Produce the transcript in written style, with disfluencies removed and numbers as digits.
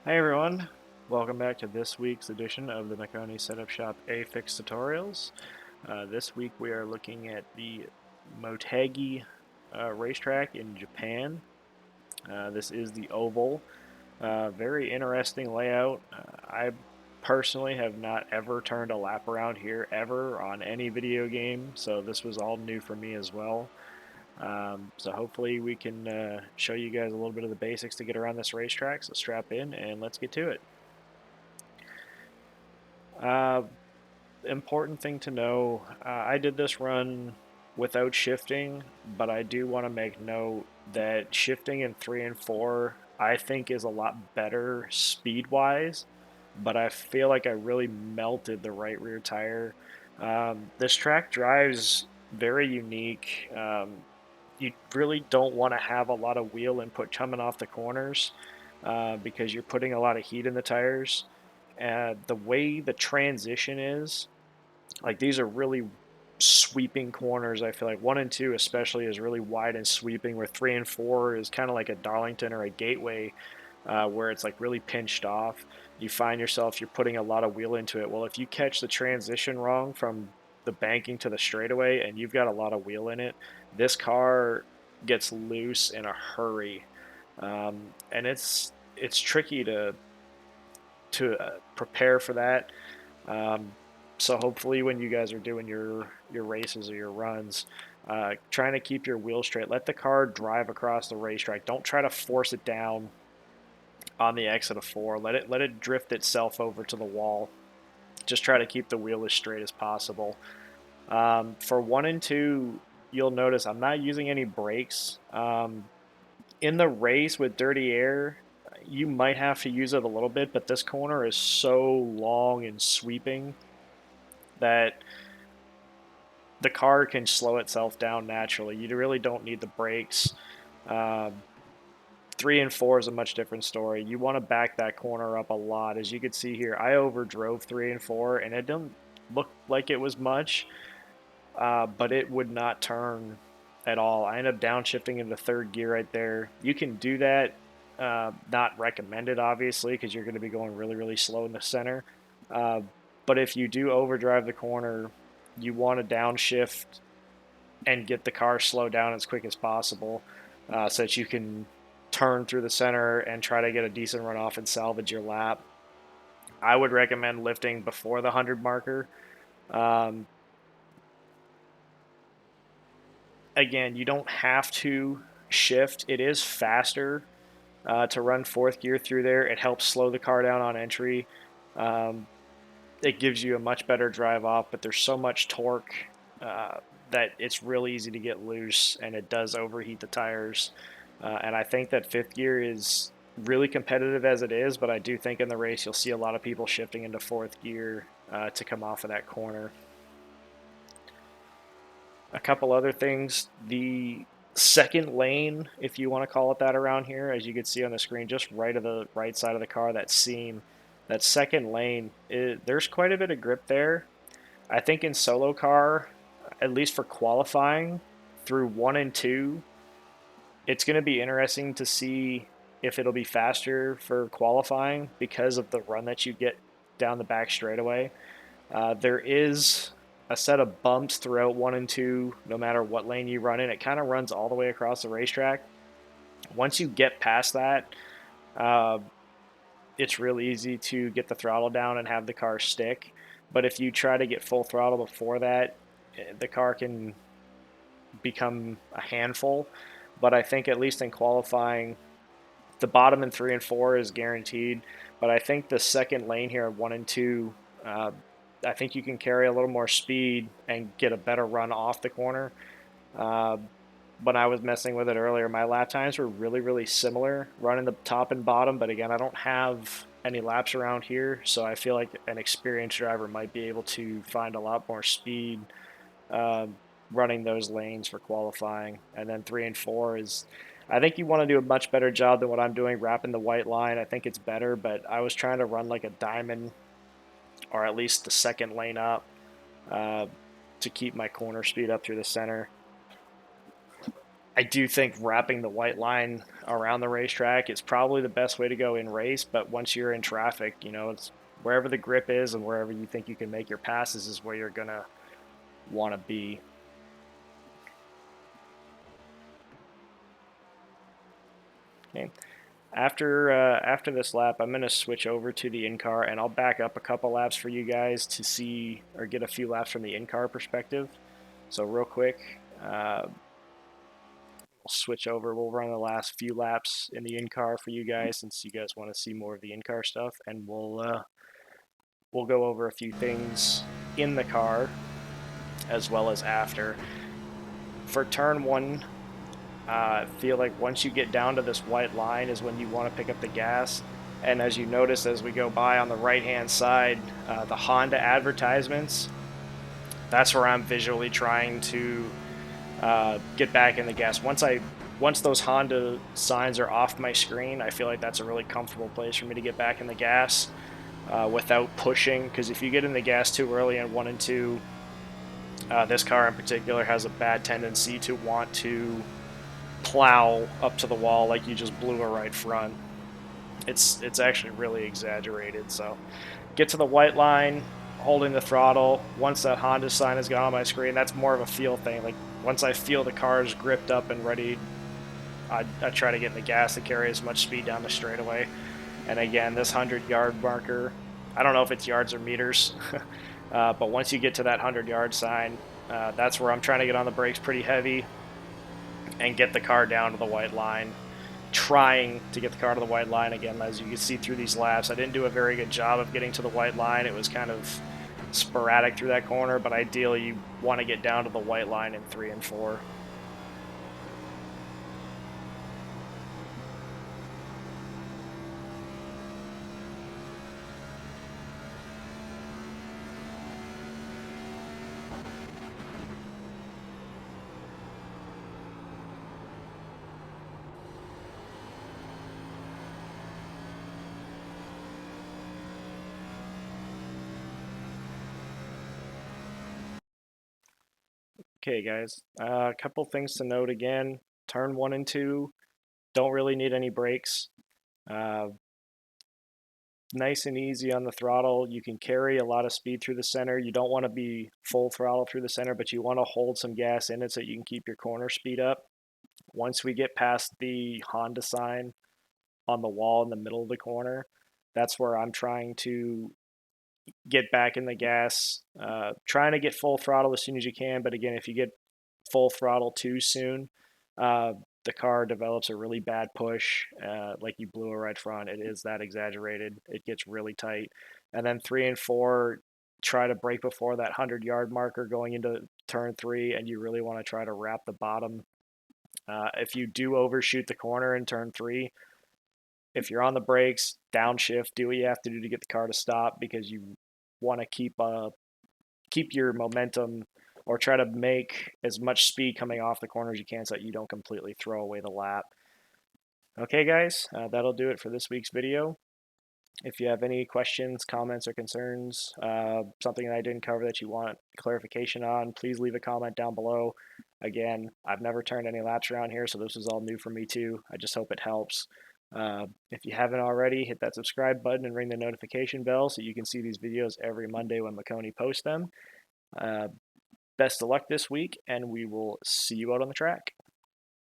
Hey everyone, welcome back to this week's edition of the Maconi Setup Shop A-Fix tutorials. This week we are looking at the Motegi racetrack in Japan. This is the oval. Very interesting layout. I personally have not ever turned a lap around here ever on any video game, so this was all new for me as well. So hopefully we can show you guys a little bit of the basics to get around this racetrack. So strap in and let's get to it. Uh, Important thing to know, I did this run without shifting, but I do want to make note that shifting in 3 and 4 I think is a lot better speed wise, but I feel like I really melted the right rear tire. This track drives very unique. You really don't want to have a lot of wheel input coming off the corners because you're putting a lot of heat in the tires. The way the transition is, like these are really sweeping corners. I feel like 1 and 2 especially is really wide and sweeping, where 3 and 4 is kind of like a Darlington or a Gateway, where it's like really pinched off. You find yourself you're putting a lot of wheel into it. Well, if you catch the transition wrong from the banking to the straightaway and you've got a lot of wheel in it, this car gets loose in a hurry, and it's tricky to prepare for that. Um, so hopefully, when you guys are doing your races or your runs, trying to keep your wheel straight. Let the car drive across the racetrack. Don't try to force it down on the exit of 4. Let it drift itself over to the wall. Just try to keep the wheel as straight as possible. For 1 and 2, you'll notice I'm not using any brakes. In the race with dirty air, you might have to use it a little bit, but this corner is so long and sweeping that the car can slow itself down naturally. You really don't need the brakes. Um, 3 and 4 is a much different story. You want to back that corner up a lot. As you can see here, I overdrove 3 and 4, and it didn't look like it was much, but it would not turn at all. I ended up downshifting into third gear right there. You can do that. Not recommended, obviously, because you're going to be going really, really slow in the center. Uh, but if you do overdrive the corner, you want to downshift and get the car slowed down as quick as possible, so that you can turn through the center and try to get a decent run off and salvage your lap. I would recommend lifting before the 100 marker. Um, Again, you don't have to shift. It is faster to run fourth gear through there. It helps slow the car down on entry. Um, it gives you a much better drive off, but there's so much torque uh, that it's really easy to get loose, and it does overheat the tires. And I think that fifth gear is really competitive as it is, but I do think in the race you'll see a lot of people shifting into fourth gear to come off of that corner. A couple other things. The second lane, if you want to call it that around here, as you can see on the screen, just right of the right side of the car, that seam, that second lane, there's quite a bit of grip there. I think in solo car, at least for qualifying through 1 and 2, it's going to be interesting to see if it'll be faster for qualifying because of the run that you get down the back straightaway. There is a set of bumps throughout 1 and 2, no matter what lane you run in. It kind of runs all the way across the racetrack. Once you get past that, uh, it's really easy to get the throttle down and have the car stick. But if you try to get full throttle before that, the car can become a handful. But I think at least in qualifying, the bottom in 3 and 4 is guaranteed. But I think the second lane here at 1 and 2, uh, I think you can carry a little more speed and get a better run off the corner. Uh, when I was messing with it earlier, my lap times were really, really similar, running the top and bottom. But again, I don't have any laps around here, so I feel like an experienced driver might be able to find a lot more speed uh, running those lanes for qualifying. And then 3 and 4 is, I think you want to do a much better job than what I'm doing, wrapping the white line. I think it's better, but I was trying to run like a diamond, or at least the second lane up, uh, to keep my corner speed up through the center. I do think wrapping the white line around the racetrack is probably the best way to go in race. But once you're in traffic, it's wherever the grip is and wherever you think you can make your passes is where you're gonna want to be. Okay. After this lap, I'm gonna switch over to the in car and I'll back up a couple laps for you guys to see or get a few laps from the in car perspective. So real quick, we'll switch over. We'll run the last few laps in the in car for you guys since you guys want to see more of the in car stuff, and we'll go over a few things in the car as well as after. For turn one, I feel like once you get down to this white line is when you want to pick up the gas. And as you notice as we go by on the right hand side, the Honda advertisements, that's where I'm visually trying to get back in the gas. Once those Honda signs are off my screen, I feel like that's a really comfortable place for me to get back in the gas without pushing. Because if you get in the gas too early in 1 and 2, this car in particular has a bad tendency to want to plow up to the wall like you just blew a right front. It's actually really exaggerated. So get to the white line, holding the throttle. Once that Honda sign has gone on my screen, that's more of a feel thing. Like once I feel the car's gripped up and ready, I try to get in the gas to carry as much speed down the straightaway. And again, this 100-yard marker, I don't know if it's yards or meters, but once you get to that 100-yard sign, that's where I'm trying to get on the brakes pretty heavy and get the car down to the white line. Trying to get the car to the white line again. As you can see through these laps, I didn't do a very good job of getting to the white line. It was kind of sporadic through that corner, but ideally you want to get down to the white line in 3 and 4. Okay, guys. A couple things to note again. Turn 1 and 2 don't really need any brakes. Uh, nice and easy on the throttle. You can carry a lot of speed through the center. You don't want to be full throttle through the center, but you want to hold some gas in it so you can keep your corner speed up. Once we get past the Honda sign on the wall in the middle of the corner, that's where I'm trying to get back in the gas, trying to get full throttle as soon as you can. But again, if you get full throttle too soon, uh, the car develops a really bad push, like you blew a right front. It is that exaggerated. It gets really tight. And then 3 and 4, try to brake before that 100-yard marker going into turn 3, and you really want to try to wrap the bottom. If you do overshoot the corner in turn 3, if you're on the brakes, downshift, do what you have to do to get the car to stop because you want to keep your momentum or try to make as much speed coming off the corner as you can so that you don't completely throw away the lap. Okay, guys, that'll do it for this week's video. If you have any questions, comments, or concerns, something that I didn't cover that you want clarification on, please leave a comment down below. Again, I've never turned any laps around here, so this is all new for me too. I just hope it helps. If you haven't already, hit that subscribe button and ring the notification bell so you can see these videos every Monday when Maconi posts them. Best of luck this week, and we will see you out on the track.